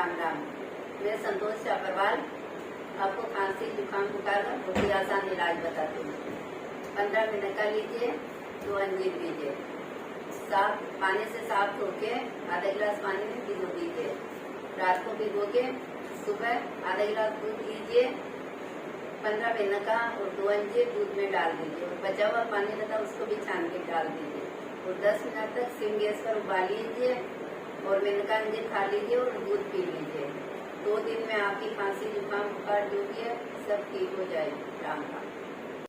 राम राम। मैं संतोष चापरवाल आपको खांसी जुकाम बुखार का बहुत ही आसान इलाज बताती हूँ। 15 मिनट का लीजिए, 2 अंजीर लीजिए, साफ पानी से साफ धो के आधा गिलास पानी में भिगो दीजिए। रात को भिगो के सुबह आधा गिलास दूध लीजिए 15 मिनट का, और 2 अंजीर दूध में डाल दीजिए, और बचा हुआ पानी रहता उसको भी छान के डाल दीजिए, और 10 मिनट तक सिम गैस पर उबाल लीजिए, और मिनट का अंजीर खा लीजिए और दूध पी लीजिए। 2 दिन में आपकी खांसी जुकाम बुखार जो भी है सब ठीक हो जाएगी। राम राम।